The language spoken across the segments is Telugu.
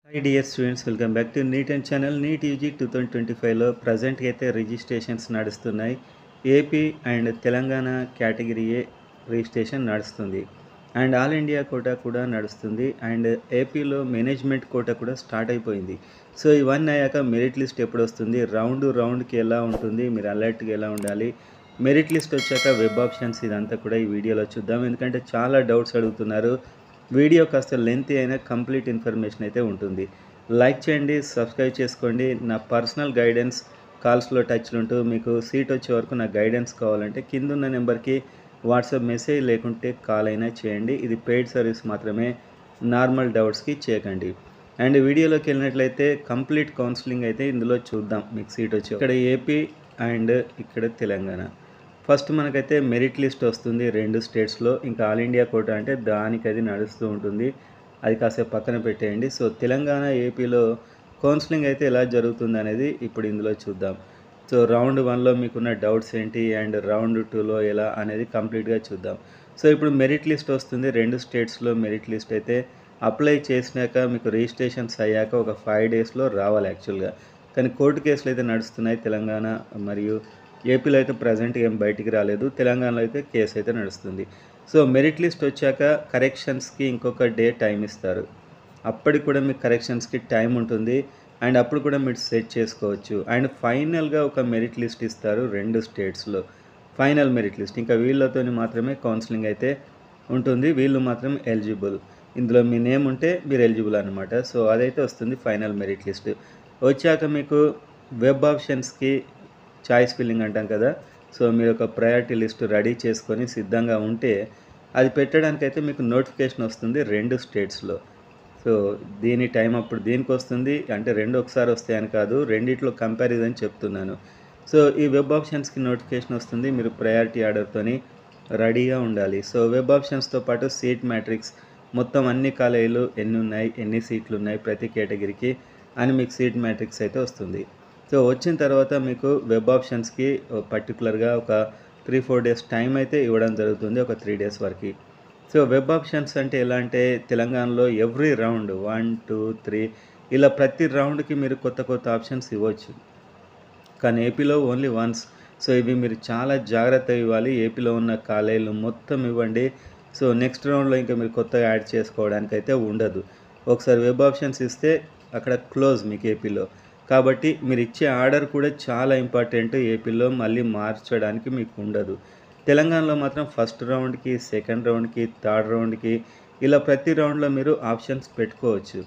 Hi dear students, welcome back to NEET and channel. NEET UG 2025లో ప్రజెంట్గా అయితే రిజిస్ట్రేషన్స్ నడుస్తున్నాయి. AP and Telangana category A registration నడుస్తుంది అండ్ ఆల్ ఇండియా కోటా కూడా నడుస్తుంది అండ్ ఏపీలో మేనేజ్మెంట్ కోటా కూడా స్టార్ట్ అయిపోయింది. సో ఇవన్నీ అయ్యాక మెరిట్ లిస్ట్ ఎప్పుడు వస్తుంది, రౌండ్కి ఎలా ఉంటుంది, మీరు అలర్ట్గా ఎలా ఉండాలి, మెరిట్ లిస్ట్ వచ్చాక వెబ్ ఆప్షన్స్, ఇదంతా కూడా ఈ వీడియోలో చూద్దాం. ఎందుకంటే చాలా డౌట్స్ అడుగుతున్నారు. వీడియో కాస్త లెంతీ అయినా కంప్లీట్ ఇన్ఫర్మేషన్ అయితే ఉంటుంది. లైక్ చేయండి, సబ్స్క్రైబ్ చేసుకోండి. నా పర్సనల్ గైడెన్స్ కాల్స్లో టచ్లు ఉంటూ మీకు సీట్ వచ్చే వరకు నా గైడెన్స్ కావాలంటే కింద ఉన్న నెంబర్కి వాట్సాప్ మెసేజ్ లేకుంటే కాల్ అయినా చేయండి. ఇది పెయిడ్ సర్వీస్ మాత్రమే, నార్మల్ డౌట్స్కి చేయకండి. అండ్ వీడియోలోకి వెళ్ళినట్లయితే కంప్లీట్ కౌన్సిలింగ్ అయితే ఇందులో చూద్దాం. మీకు సీట్ వచ్చి ఇక్కడ ఏపీ అండ్ ఇక్కడ తెలంగాణ. ఫస్ట్ మనకైతే మెరిట్ లిస్ట్ వస్తుంది 2 స్టేట్స్లో. ఇంకా ఆల్ ఇండియా కోటా అంటే దానికి అది నడుస్తూ ఉంటుంది, అది కాసేపు పక్కన పెట్టేయండి. సో తెలంగాణ ఏపీలో కౌన్సిలింగ్ అయితే ఎలా జరుగుతుంది అనేది ఇప్పుడు ఇందులో చూద్దాం. సో రౌండ్ 1లో మీకున్న డౌట్స్ ఏంటి అండ్ రౌండ్ 2లో ఎలా అనేది కంప్లీట్గా చూద్దాం. సో ఇప్పుడు మెరిట్ లిస్ట్ వస్తుంది 2 స్టేట్స్లో. మెరిట్ లిస్ట్ అయితే అప్లై చేసినాక మీకు రిజిస్ట్రేషన్స్ అయ్యాక ఒక 5 డేస్లో రావాలి యాక్చువల్గా. కానీ కోర్టు కేసులు అయితే నడుస్తున్నాయి తెలంగాణ మరియు ఏపీలో. అయితే ప్రజెంట్ ఏం బయటికి రాలేదు. తెలంగాణలో అయితే కేసు అయితే నడుస్తుంది. సో మెరిట్ లిస్ట్ వచ్చాక కరెక్షన్స్కి ఇంకొక డే టైం ఇస్తారు. అప్పటికి కూడా మీకు కరెక్షన్స్కి టైం ఉంటుంది అండ్ అప్పుడు కూడా మీరు సెట్ చేసుకోవచ్చు. అండ్ ఫైనల్గా ఒక మెరిట్ లిస్ట్ ఇస్తారు 2 స్టేట్స్లో, ఫైనల్ మెరిట్ లిస్ట్. ఇంకా వీళ్ళతో మాత్రమే కౌన్సిలింగ్ అయితే ఉంటుంది, వీళ్ళు మాత్రం ఎలిజిబుల్. ఇందులో మీ నేమ్ ఉంటే మీరు ఎలిజిబుల్ అనమాట. సో అదైతే వస్తుంది ఫైనల్ మెరిట్ లిస్ట్. వచ్చాక మీకు వెబ్ ఆప్షన్స్కి చాయిస్ ఫిల్లింగ్ అంటాం కదా. సో మీరు ఒక ప్రయారిటీ లిస్ట్ రెడీ చేసుకొని సిద్ధంగా ఉంటే అది పెట్టడానికైతే మీకు నోటిఫికేషన్ వస్తుంది 2 స్టేట్స్లో. సో దీని టైం అప్పుడు దీనికి వస్తుంది. అంటే 2 ఒకసారి వస్తాయని కాదు, రెండిట్లో కంపారిజన్ చెప్తున్నాను. సో ఈ వెబ్ ఆప్షన్స్కి నోటిఫికేషన్ వస్తుంది, మీరు ప్రయారిటీ ఆర్డర్తోని రెడీగా ఉండాలి. సో వెబ్ ఆప్షన్స్తో పాటు సీట్ మ్యాట్రిక్స్, మొత్తం అన్ని కాలేజీలు ఎన్ని ఉన్నాయి, ఎన్ని సీట్లు ఉన్నాయి ప్రతి కేటగిరీకి అని మీకు సీట్ మ్యాట్రిక్స్ అయితే వస్తుంది. సో వచ్చిన తర్వాత మీకు వెబ్ ఆప్షన్స్కి పర్టికులర్గా ఒక 3-4 డేస్ టైం అయితే ఇవ్వడం జరుగుతుంది, ఒక 3 డేస్ వరకు. సో వెబ్ ఆప్షన్స్ అంటే ఎలా అంటే తెలంగాణలో ఎవ్రీ రౌండ్ 1, 2, 3 ఇలా ప్రతి రౌండ్కి మీరు కొత్త ఆప్షన్స్ ఇవ్వచ్చు. కానీ ఏపీలో ఓన్లీ వన్స్. సో ఇవి మీరు చాలా జాగ్రత్త ఇవ్వాలి. ఏపీలో ఉన్న కాలేజీలు మొత్తం ఇవ్వండి. సో నెక్స్ట్ రౌండ్లో ఇంకా మీరు కొత్తగా యాడ్ చేసుకోవడానికి అయితే ఉండదు. ఒకసారి వెబ్ ఆప్షన్స్ ఇస్తే అక్కడ క్లోజ్ మీకు ఏపీలో. కాబట్టి మీరు ఇచ్చే ఆర్డర్ కూడా చాలా ఇంపార్టెంట్. ఏపీలో మళ్ళీ మార్చడానికి మీకు ఉండదు. తెలంగాణలో మాత్రం ఫస్ట్ రౌండ్కి, సెకండ్ రౌండ్కి, థర్డ్ రౌండ్కి ఇలా ప్రతి రౌండ్లో మీరు ఆప్షన్స్ పెట్టుకోవచ్చు.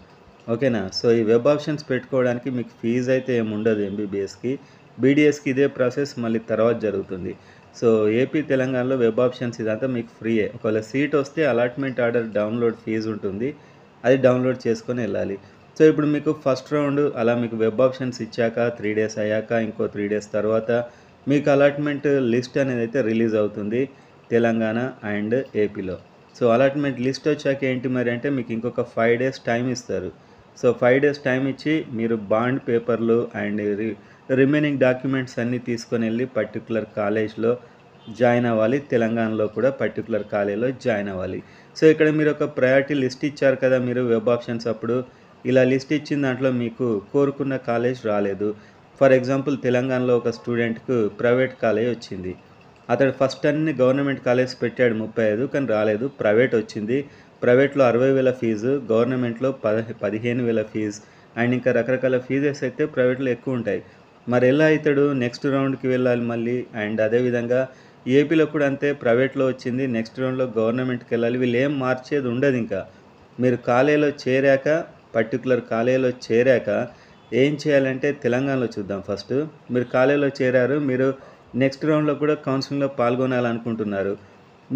ఓకేనా. సో ఈ వెబ్ ఆప్షన్స్ పెట్టుకోవడానికి మీకు ఫీజు అయితే ఏమి ఉండదు. ఎంబీబీఎస్కి, బీడీఎస్కి ఇదే ప్రాసెస్ మళ్ళీ తర్వాత జరుగుతుంది. సో ఏపీ తెలంగాణలో వెబ్ ఆప్షన్స్ ఇదంతా మీకు ఫ్రీయే. ఒకవేళ సీట్ వస్తే అలాట్మెంట్ ఆర్డర్ డౌన్లోడ్ ఫీజు ఉంటుంది, అది డౌన్లోడ్ చేసుకొని వెళ్ళాలి. సో ఇప్పుడు మీకు ఫస్ట్ రౌండ్ అలా మీకు వెబ్ ఆప్షన్స్ ఇచ్చాక 3 డేస్ అయ్యాక ఇంకో 3 డేస్ తర్వాత మీకు అలాట్మెంట్ లిస్ట్ అనేది అయితే రిలీజ్ అవుతుంది తెలంగాణ అండ్ ఏపీలో. సో అలాట్మెంట్ లిస్ట్ వచ్చాక ఏంటి మరి అంటే మీకు ఇంకొక 5 డేస్ టైం ఇస్తారు. సో 5 డేస్ టైం ఇచ్చి మీరు బాండ్ పేపర్లు అండ్ రిమైనింగ్ డాక్యుమెంట్స్ అన్నీ తీసుకొని వెళ్ళి పర్టికులర్ కాలేజ్లో జాయిన్ అవ్వాలి. తెలంగాణలో కూడా పర్టికులర్ కాలేజ్లో జాయిన్ అవ్వాలి. సో ఇక్కడ మీరు ఒక ప్రయారిటీ లిస్ట్ ఇచ్చారు కదా మీరు వెబ్ ఆప్షన్స్ అప్పుడు. ఇలా లిస్ట్ ఇచ్చిన దాంట్లో మీకు కోరుకున్న కాలేజ్ రాలేదు. ఫర్ ఎగ్జాంపుల్ తెలంగాణలో ఒక స్టూడెంట్కు ప్రైవేట్ కాలేజ్ వచ్చింది. అతడు ఫస్ట్ అన్ని గవర్నమెంట్ కాలేజ్ పెట్టాడు 35, కానీ రాలేదు. ప్రైవేట్ వచ్చింది. ప్రైవేట్లో 60,000 ఫీజు, గవర్నమెంట్లో 15,000 ఫీజు అండ్ ఇంకా రకరకాల ఫీజెస్ అయితే ప్రైవేట్లో ఎక్కువ ఉంటాయి. మరి ఎలా అవుతాడు? నెక్స్ట్ రౌండ్కి వెళ్ళాలి మళ్ళీ. అండ్ అదేవిధంగా ఏపీలో కూడా అంతే, ప్రైవేట్లో వచ్చింది, నెక్స్ట్ రౌండ్లో గవర్నమెంట్కి వెళ్ళాలి. వీళ్ళు ఏం మార్చేది ఉండదు. ఇంకా మీరు కాలేజీలో చేరాక, పర్టికులర్ కాలేజీలో చేరాక ఏం చేయాలంటే తెలంగాణలో చూద్దాం. ఫస్ట్ మీరు కాలేజీలో చేరారు, మీరు నెక్స్ట్ రౌండ్లో కూడా కౌన్సిలింగ్లో పాల్గొనాలనుకుంటున్నారు.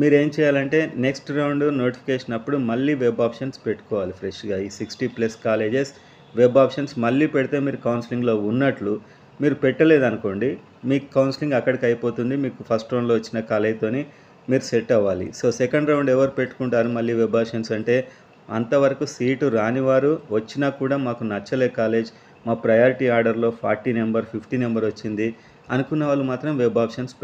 మీరు ఏం చేయాలంటే నెక్స్ట్ రౌండ్ నోటిఫికేషన్ అప్పుడు మళ్ళీ వెబ్ ఆప్షన్స్ పెట్టుకోవాలి ఫ్రెష్గా. ఈ 60+ కాలేజెస్ వెబ్ ఆప్షన్స్ మళ్ళీ పెడితే మీరు కౌన్సిలింగ్లో ఉన్నట్లు. మీరు పెట్టలేదనుకోండి మీకు కౌన్సిలింగ్ అక్కడికి అయిపోతుంది. మీకు ఫస్ట్ రౌండ్లో వచ్చిన కాలేజీతోని మీరు సెట్ అవ్వాలి. సో సెకండ్ రౌండ్ ఎవరు పెట్టుకుంటారు మళ్ళీ వెబ్ ఆప్షన్స్ అంటే అంతవరకు సీటు రానివారు, వచ్చినా కూడా మాకు నచ్చలే కాలేజ్, మా ప్రయారిటీ ఆర్డర్లో 40 నెంబర్ 50 నెంబర్ వచ్చింది అనుకున్న వాళ్ళు మాత్రం వెబ్ ఆప్షన్స్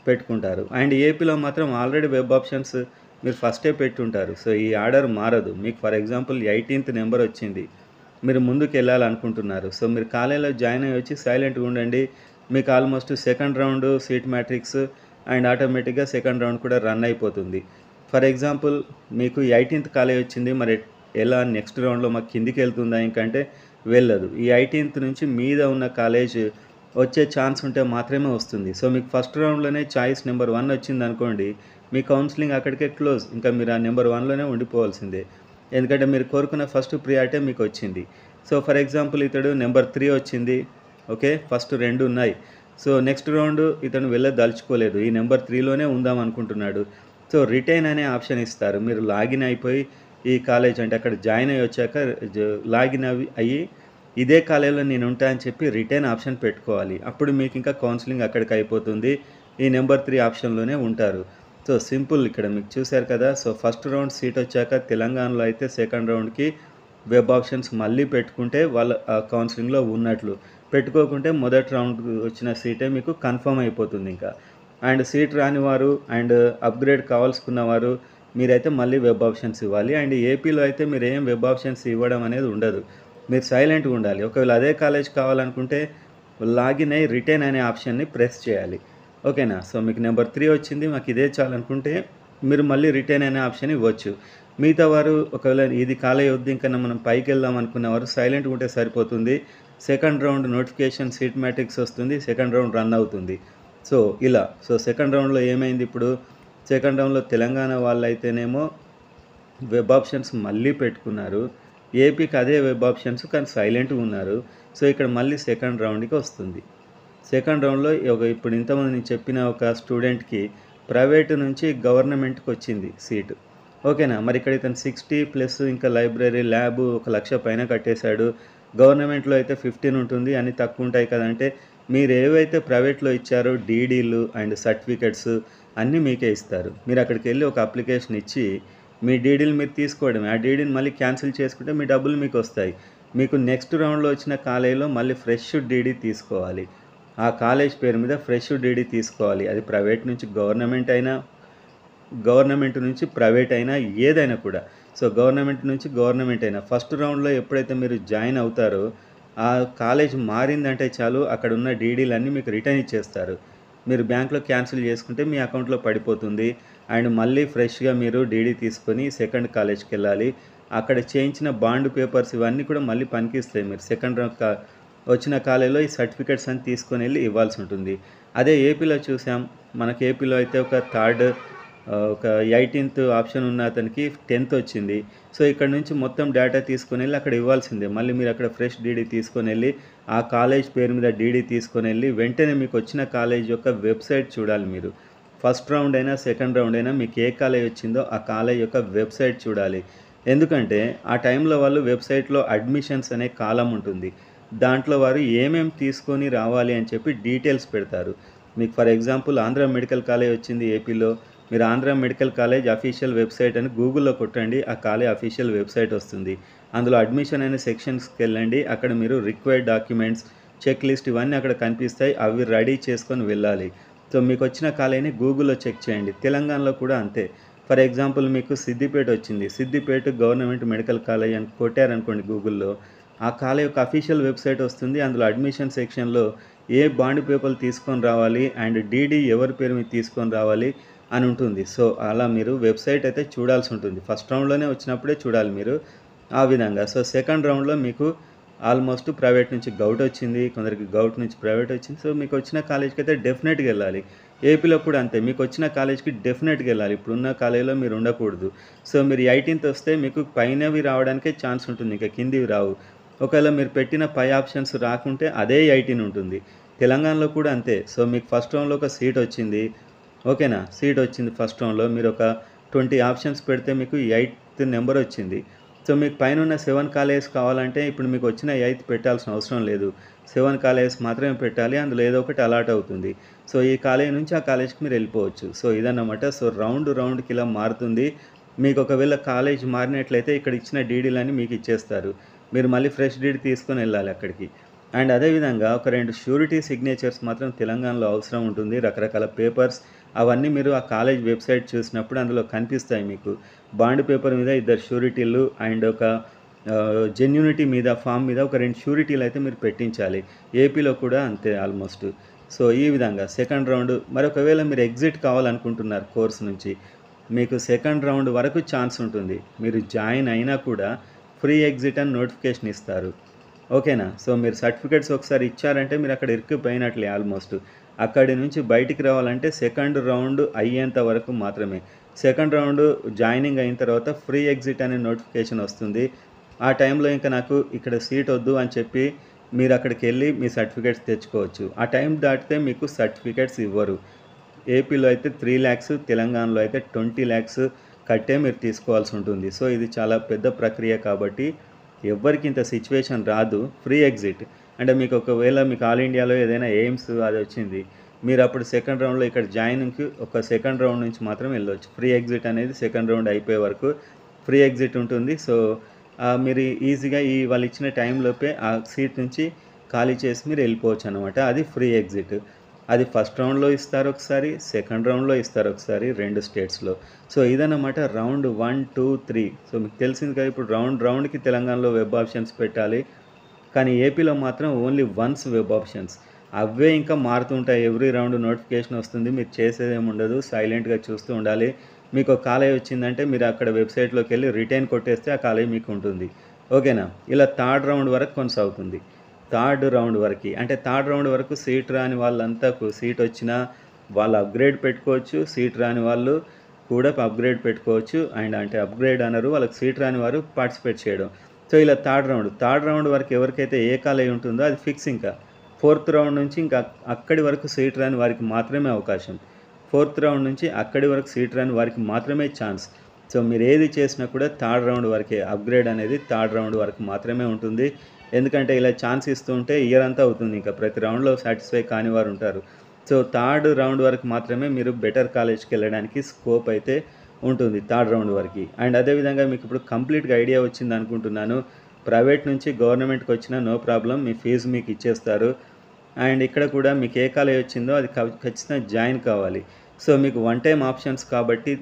పెట్టుకుంటారు. అండ్ ఏపీలో మాత్రం ఆల్రెడీ వెబ్ ఆప్షన్స్ మీరు ఫస్టే పెట్టుంటారు. సో ఈ ఆర్డర్ మారదు. మీకు ఫర్ ఎగ్జాంపుల్ 18th నెంబర్ వచ్చింది, మీరు ముందుకెళ్ళాలనుకుంటున్నారు. సో, మీరు కాలేజీలో జాయిన్ అయ్యి వచ్చి సైలెంట్‌గా ఉండండి. మీకు almost second round seat matrix and ఆటోమేటిక్‌గా సెకండ్ రౌండ్ కూడా రన్ అయిపోతుంది. ఫర్ ఎగ్జాంపుల్ మీకు 18థ్ కాలేజ్ వచ్చింది. మరి ఎలా నెక్స్ట్ రౌండ్‌లో మాకు కిందికెళ్తుందా ఇంకంటే వెళ్ళదు. ఈ 18థ్ నుంచి మీద ఉన్న కాలేజ్ వచ్చే ఛాన్స్ ఉంటే మాత్రమే వస్తుంది. సో, మీకు ఫస్ట్ రౌండ్‌లోనే చాయిస్ నెంబర్ 1 వచ్చిందనుకోండి, మీ కౌన్సెలింగ్ అక్కడికే క్లోజ్. ఇంకా మీరు ఆ నెంబర్ 1లోనే ఉండిపోవాల్సిందే. ఎందుకంటే మీరు కోరుకున్న ఫస్ట్ ప్రియారిటీ మీకొచ్చింది. సో, ఫర్ ఎగ్జాంపుల్ ఇతడు నెంబర్ 3 వచ్చింది. ఓకే. ఫస్ట్ 2 ఉన్నాయి. సో, నెక్స్ట్ రౌండ్ ఇతను వెళ్ళదలుచుకోలేదు. ఈ నెంబర్ 3లోనే ఉందాం అనుకుంటున్నాడు. సో, రిటైన్ అనే ఆప్షన్ ఇస్తారు. మీరు లాగిన్ అయిపోయి ఈ కాలేజ్ అంటే అక్కడ జాయిన్ అయ్యి వచ్చాక లాగిన్ అయ్యి ఇదే కాలేజీలో నేను ఉంటా అని చెప్పి రిటైన్ ఆప్షన్ పెట్టుకోవాలి. అప్పుడు మీకు ఇంకా కౌన్సెలింగ్ అక్కడికి అయిపోతుంది. ఈ నెంబర్ 3 ఆప్షన్‌లోనే ఉంటారు. సో, సింపుల్ ఇక్కడ మీకు చూసారు కదా! సో, ఫస్ట్ రౌండ్ సీట్ వచ్చాక తెలంగాణలో అయితే సెకండ్ రౌండ్‌కి వెబ్ ఆప్షన్స్ మళ్ళీ పెట్టుకుంటే వాళ్ళ కౌన్సెలింగ్‌లో ఉన్నట్లు. పెట్టుకోకుంటే మొదటి రౌండ్‌కి వచ్చిన సీటే మీకు కన్ఫర్మ్ అయిపోతుంది ఇంకా. అండ్ సీట్ రాని వారు అండ్ అప్‌గ్రేడ్ కావాల్సుకున్నవారు మీరైతే మళ్ళీ వెబ్ ఆప్షన్స్ ఇవ్వాలి. అండ్ ఏపీలో అయితే మీరేం వెబ్ ఆప్షన్స్ ఇవ్వడం అనేది ఉండదు. మీరు సైలెంట్‌గా ఉండాలి. ఒకవేళ అదే కాలేజ్ కావాలనుకుంటే లాగిన్ అయ్యి రిటైన్ అనే ఆప్షన్‌ని ప్రెస్ చేయాలి. ఓకేనా? సో, మీకు నెంబర్ 3 వచ్చింది. మాకు ఇదే చాలనుకుంటే మీరు మళ్ళీ రిటైన్ అనే ఆప్షన్ ఇవ్వచ్చు. మిగతా వారు ఒకవేళ ఇది కాలేజ్ వద్దు ఇంకా మనం పైకెళ్దాం అనుకునేవారు సైలెంట్‌గా ఉంటే సరిపోతుంది. Second round notification seat matrix వస్తుంది. సెకండ్ రౌండ్ రన్ అవుతుంది. సో, ఇలా. సో, సెకండ్ రౌండ్‌లో ఏమైంది ఇప్పుడు? సెకండ్ రౌండ్‌లో తెలంగాణ వాళ్ళైతేనేమో వెబ్ ఆప్షన్స్ మళ్ళీ పెట్టుకున్నారు. ఏపీకి అదే వెబ్ ఆప్షన్స్ కానీ సైలెంట్‌గా ఉన్నారు. సో, ఇక్కడ మళ్ళీ సెకండ్ రౌండ్‌కి వస్తుంది. సెకండ్ రౌండ్‌లో ఇప్పుడు ఇంతకుముందు నేను చెప్పిన ఒక స్టూడెంట్‌కి ప్రైవేట్ నుంచి గవర్నమెంట్‌కి వచ్చింది సీటు. ఓకేనా? మరి ఇక్కడ ఇతను 60 ప్లస్ ఇంకా లైబ్రరీ, ల్యాబ్ 1,00,000 పైన కట్టేశాడు. గవర్నమెంట్‌లో అయితే 15 ఉంటుంది. అన్నీ తక్కువ ఉంటాయి కదా! అంటే మీరు ఏవైతే ప్రైవేట్‌లో ఇచ్చారో డీడీలు అండ్ సర్టిఫికేట్స్ అన్నీ మీకే ఇస్తారు. మీరు అక్కడికెళ్ళి ఒక అప్లికేషన్ ఇచ్చి మీ డీడీలు మీరు తీసుకోవడమే. ఆ డీడీని మళ్ళీ క్యాన్సిల్ చేసుకుంటే మీ డబ్బులు మీకొస్తాయి. మీకు నెక్స్ట్ రౌండ్‌లో వచ్చిన కాలేజీలో మళ్ళీ ఫ్రెష్ డీడీ తీసుకోవాలి. ఆ కాలేజ్ పేరు మీద ఫ్రెష్ డీడీ తీసుకోవాలి. అది ప్రైవేట్ నుంచి గవర్నమెంట్ అయినా, గవర్నమెంట్ నుంచి ప్రైవేట్ అయినా ఏదైనా కూడా. సో, గవర్నమెంట్ నుంచి గవర్నమెంట్ అయినా ఫస్ట్ రౌండ్‌లో ఎప్పుడైతే మీరు జాయిన్ అవుతారో ఆ కాలేజ్ మారిందంటే చాలు అక్కడున్న డీడీలన్నీ మీకు రిటర్న్ ఇచ్చేస్తారు. మీరు బ్యాంక్‌లో క్యాన్సిల్ చేసుకుంటే మీ అకౌంట్‌లో పడిపోతుంది. అండ్ మళ్ళీ ఫ్రెష్‌గా మీరు డీడీ తీసుకొని సెకండ్ కాలేజ్‌కెళ్ళాలి. అక్కడ చేయించిన బాండ్ పేపర్స్ ఇవన్నీ కూడా మళ్ళీ పనికిస్తాయి. మీరు సెకండ్ వచ్చిన కాలేజ్‌లో ఈ సర్టిఫికేట్స్ అన్ని తీసుకొనెళ్ళి ఇవ్వాల్సి ఉంటుంది. అదే ఏపీలో చూసాం. మనకి ఏపీలో అయితే ఒక 18థ్ ఆప్షన్ ఉన్న అతనికి 10థ్ వచ్చింది. సో, ఇక్కడ నుంచి మొత్తం డేటా తీసుకొనెళ్ళి అక్కడ ఇవ్వాల్సిందే. మళ్ళీ మీరు అక్కడ ఫ్రెష్ డీడీ తీసుకొనెళ్ళి ఆ కాలేజ్ పేరు మీద డీడీ తీసుకొనెళ్ళి వెంటనే మీకు వచ్చిన కాలేజ్ యొక్క వెబ్‌సైట్ చూడాలి మీరు. ఫస్ట్ రౌండ్ అయినా, సెకండ్ రౌండ్ అయినా మీకు ఏ కాలేజ్ వచ్చిందో ఆ కాలేజ్ యొక్క వెబ్‌సైట్ చూడాలి. ఎందుకంటే ఆ టైంలో వాళ్ళు వెబ్‌సైట్‌లో అడ్మిషన్స్ అనే కాలమ్ ఉంటుంది. దాంట్లో వారు ఏమేం తీసుకొని రావాలి అని చెప్పి డీటెయిల్స్ పెడతారు. మీకు for example Andhra medical college వచ్చింది ఏపీలో. మీరు Andhra medical college official website అని గూగుల్‌లో కొట్టండి. ఆ కాలేజ్ అఫీషియల్ వెబ్‌సైట్ వస్తుంది. అందులో అడ్మిషన్ అనే సెక్షన్స్‌కెళ్ళండి. అక్కడ మీరు రిక్వైర్డ్ డాక్యుమెంట్స్, చెక్ లిస్ట్ ఇవన్నీ అక్కడ కనిపిస్తాయి. అవి రెడీ చేసుకొని వెళ్ళాలి. సో, మీకొచ్చిన కాలేజ్‌ని గూగుల్‌లో చెక్ చేయండి. తెలంగాణలో కూడా అంతే. ఫర్ ఎగ్జాంపుల్ మీకు సిద్దిపేట వచ్చింది. సిద్దిపేట గవర్నమెంట్ మెడికల్ కాలేజ్ అని కొట్టారనుకోండి గూగుల్‌లో. ఆ కాలేజ్ యొక్క అఫీషియల్ వెబ్‌సైట్ వస్తుంది. అందులో అడ్మిషన్ సెక్షన్‌లో ఏ బాండ్ పేపర్లు తీసుకొని రావాలి అండ్ డీడీ ఎవరి పేరు మీద తీసుకొని రావాలి అని ఉంటుంది. సో, అలా మీరు వెబ్‌సైట్ అయితే చూడాల్సి ఉంటుంది. ఫస్ట్ రౌండ్‌లోనే వచ్చినప్పుడే చూడాలి మీరు. ఆ విధంగా. సో, సెకండ్ రౌండ్‌లో మీకు ఆల్మోస్ట్ ప్రైవేట్ నుంచి గౌట్ వచ్చింది. కొందరికి గౌట్ నుంచి ప్రైవేట్ వచ్చింది. సో, మీకు వచ్చిన కాలేజ్‌కి అయితే డెఫినెట్‌గా ఎళ్ళాలి. ఏపీలో కూడా అంతే. మీకు వచ్చిన కాలేజ్‌కి డెఫినెట్‌గా ఎళ్ళాలి. ఇప్పుడున్న కాలేజ్‌లో మీరు ఉండకూడదు. సో, మీరు 18థ్ వస్తే మీకు పైనవి రావడానికే ఛాన్స్ ఉంటుంది. ఇంకా కిందివి రావు. ఒకవేళ మీరు పెట్టిన పై ఆప్షన్స్ రాకుంటే అదే 18 ఉంటుంది. తెలంగాణలో కూడా అంతే. సో, మీకు ఫస్ట్ రౌండ్‌లో ఒక సీట్ వచ్చింది. ఓకేనా? సీట్ వచ్చింది ఫస్ట్ రౌండ్‌లో. మీరు ఒక 20 ఆప్షన్స్ పెడితే మీకు 8థ్ నెంబర్ వచ్చింది. సో, మీకు పైనున్న 7 కాలేజెస్ కావాలంటే ఇప్పుడు మీకు వచ్చిన 8థ్ పెట్టాల్సిన అవసరం లేదు. 7 కాలేజెస్ మాత్రమే పెట్టాలి. అందులో ఏదో ఒకటి అలాట్ అవుతుంది. సో, ఈ కాలేజ్ నుంచి ఆ కాలేజ్‌కి మీరు వెళ్ళిపోవచ్చు. సో, ఇదన్నమాట. సో, రౌండ్‌కి ఇలా మారుతుంది. మీకు ఒకవేళ కాలేజ్ మారినట్లయితే ఇక్కడ ఇచ్చిన డీడీలన్నీ మీకు ఇచ్చేస్తారు. మీరు మళ్ళీ ఫ్రెష్ డీడీ తీసుకొని వెళ్ళాలి అక్కడికి. అండ్ అదేవిధంగా ఒక 2 ష్యూరిటీ సిగ్నేచర్స్ మాత్రం తెలంగాణలో అవసరం ఉంటుంది. రకరకాల పేపర్స్ అవన్నీ మీరు ఆ కాలేజ్ వెబ్‌సైట్ చూసినప్పుడు అందులో కనిపిస్తాయి మీకు. బాండ్ పేపర్ మీద 2 ష్యూరిటీలు అండ్ ఒక జెన్యూనిటీ మీద ఫామ్ మీద ఒక 2 ష్యూరిటీలు అయితే మీరు పెట్టించాలి. ఏపీలో కూడా అంతే ఆల్మోస్ట్. సో, ఈ విధంగా సెకండ్ రౌండ్ మరి ఒకవేళ మీరు ఎగ్జిట్ కావాలనుకుంటున్నారు కోర్స్ నుంచి, మీకు సెకండ్ రౌండ్ వరకు ఛాన్స్ ఉంటుంది. మీరు జాయిన్ అయినా కూడా ఫ్రీ ఎగ్జిట్ అని నోటిఫికేషన్ ఇస్తారు. ఓకేనా? సో, మీరు సర్టిఫికేట్స్ ఒకసారి ఇచ్చారంటే మీరు అక్కడ ఇరుక్కుపోయినట్లే ఆల్మోస్ట్. అక్కడి నుంచి బయటికి రావాలంటే సెకండ్ రౌండ్ అయ్యేంత వరకు మాత్రమే. సెకండ్ రౌండ్ జాయినింగ్ అయిన తర్వాత ఫ్రీ ఎగ్జిట్ అనే నోటిఫికేషన్ వస్తుంది. ఆ టైంలో ఇంకా నాకు ఇక్కడ సీట్ వద్దు అని చెప్పి మీరు అక్కడికెళ్ళి మీ సర్టిఫికేట్స్ తెచ్చుకోవచ్చు. ఆ టైం దాటితే మీకు సర్టిఫికేట్స్ ఇవ్వరు. ఏపీలో అయితే 3 lakhs, తెలంగాణలో అయితే 20 lakhs కట్టే మీరు తీసుకోవాల్సి ఉంటుంది. సో, ఇది చాలా పెద్ద ప్రక్రియ కాబట్టి ఎవ్వరికి ఇంత సిచ్యువేషన్ రాదు. ఫ్రీ ఎగ్జిట్ అంటే మీకు ఒకవేళ మీకు ఆల్ ఇండియాలో ఏదైనా ఎయిమ్స్ అది వచ్చింది, మీరు అప్పుడు సెకండ్ రౌండ్లో ఇక్కడ జాయినింగ్కి ఒక సెకండ్ రౌండ్ నుంచి మాత్రం వెళ్ళొచ్చు. ఫ్రీ ఎగ్జిట్ అనేది సెకండ్ రౌండ్ అయిపోయే వరకు ఫ్రీ ఎగ్జిట్ ఉంటుంది. సో, మీరు ఈజీగా వాళ్ళు ఇచ్చిన టైంలోపే ఆ సీట్ నుంచి ఖాళీ చేసి మీరు వెళ్ళిపోవచ్చు అనమాట. అది ఫ్రీ ఎగ్జిట్. అది ఫస్ట్ రౌండ్లో ఇస్తారు ఒకసారి, సెకండ్ రౌండ్లో ఇస్తారు ఒకసారి 2 స్టేట్స్లో. సో, ఇదన్నమాట రౌండ్ 1, 2, 3. సో, మీకు తెలిసింది కదా ఇప్పుడు రౌండ్కి తెలంగాణలో వెబ్ ఆప్షన్స్ పెట్టాలి. కానీ ఏపీలో మాత్రం ఓన్లీ వన్స్ వెబ్ ఆప్షన్స్. అవే ఇంకా మారుతూ ఉంటాయి. ఎవ్రీ రౌండ్ నోటిఫికేషన్ వస్తుంది. మీరు చేసేదేమి ఉండదు. సైలెంట్గా చూస్తూ ఉండాలి. మీకు ఒక కాలేజ్ వచ్చిందంటే మీరు అక్కడ వెబ్సైట్లోకి వెళ్ళి రిటైన్ కొట్టేస్తే ఆ కాలేజ్ మీకు ఉంటుంది. ఓకేనా? ఇలా థర్డ్ రౌండ్ వరకు కొనసాగుతుంది. థర్డ్ రౌండ్ వరకు అంటే థర్డ్ రౌండ్ వరకు సీట్ రాని వాళ్ళంతా సీట్ వచ్చినా వాళ్ళు అప్గ్రేడ్ పెట్టుకోవచ్చు. సీట్ రాని వాళ్ళు కూడా అప్గ్రేడ్ పెట్టుకోవచ్చు. అండ్ అంటే అప్గ్రేడ్ అనరు, వాళ్ళకి సీట్ రాని వారు పార్టిసిపేట్ చేయడం. సో, ఇలా థర్డ్ రౌండ్ వరకు ఎవరికైతే ఏ కాలేజ్ ఉంటుందో అది ఫిక్స్. ఇంకా ఫోర్త్ రౌండ్ నుంచి ఇంకా అక్కడి వరకు సీట్ రాని వారికి మాత్రమే అవకాశం. ఫోర్త్ రౌండ్ నుంచి అక్కడి వరకు సీట్ రాని వారికి మాత్రమే ఛాన్స్. సో, మీరు ఏది చేసినా కూడా థర్డ్ రౌండ్ వరకే. అప్గ్రేడ్ అనేది థర్డ్ రౌండ్ వరకు మాత్రమే ఉంటుంది. ఎందుకంటే ఇలా ఛాన్స్ ఇస్తూ ఉంటే ఇయర్ అంతా అవుతుంది. ఇంకా ప్రతి రౌండ్లో సాటిస్ఫై కాని వారు ఉంటారు. సో, థర్డ్ రౌండ్ వరకు మాత్రమే మీరు బెటర్ కాలేజ్కి వెళ్ళడానికి స్కోప్ అయితే ఉంటుంది థర్డ్ రౌండ్ వరకు. అండ్ అదేవిధంగా మీకు ఇప్పుడు కంప్లీట్గా ఐడియా వచ్చింది అనుకుంటున్నాను. ప్రైవేట్ నుంచి గవర్నమెంట్కి వచ్చినా నో ప్రాబ్లం, మీ ఫీజు మీకు ఇచ్చేస్తారు. అండ్ ఇక్కడ కూడా మీకు ఏ కాలేజ్ వచ్చిందో అది ఖచ్చితంగా జాయిన్ కావాలి. సో, మీకు వన్ టైం ఆప్షన్స్ కాబట్టి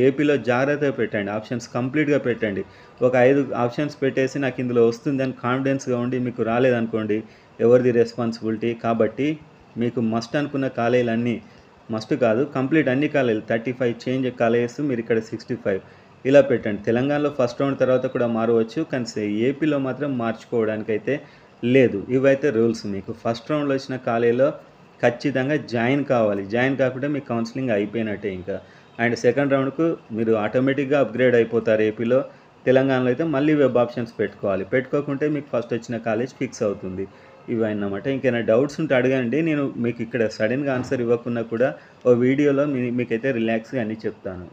ఏపీలో జాగ్రత్తగా పెట్టండి. ఆప్షన్స్ కంప్లీట్గా పెట్టండి. ఒక 5 ఆప్షన్స్ పెట్టేసి నాకు ఇందులో వస్తుందని కాన్ఫిడెన్స్గా ఉండి మీకు రాలేదనుకోండి, ఎవరిది రెస్పాన్సిబిలిటీ? కాబట్టి మీకు మస్ట్ అనుకున్న కాలేజీలన్నీ మస్ట్ కాదు, కంప్లీట్ అన్ని కాలేజీలు 35 చేంజ్ కాలేజెస్ మీరు ఇక్కడ 65 ఇలా పెట్టండి. తెలంగాణలో ఫస్ట్ రౌండ్ తర్వాత కూడా మారవచ్చు. కానీ ఏపీలో మాత్రం మార్చుకోవడానికైతే లేదు. ఇవైతే రూల్స్. మీకు ఫస్ట్ రౌండ్లో వచ్చిన కాలేజీలో ఖచ్చితంగా జాయిన్ కావాలి. జాయిన్ కాకుంటే మీకు కౌన్సిలింగ్ అయిపోయినట్టే ఇంకా. అండ్ సెకండ్ రౌండ్కు మీరు ఆటోమేటిక్గా అప్గ్రేడ్ అయిపోతారు ఏపీలో. తెలంగాణలో అయితే మళ్ళీ వెబ్ ఆప్షన్స్ పెట్టుకోవాలి. పెట్టుకోకుంటే మీకు ఫస్ట్ వచ్చిన కాలేజ్ ఫిక్స్ అవుతుంది. ఇవన్నమాట. ఇంకేమైనా డౌట్స్ ఉంటే అడగండి. నేను మీకు ఇక్కడ సడన్గా ఆన్సర్ ఇవ్వకున్నా కూడా ఓ వీడియోలో మీకైతే రిలాక్స్గా అన్నీ చెప్తాను.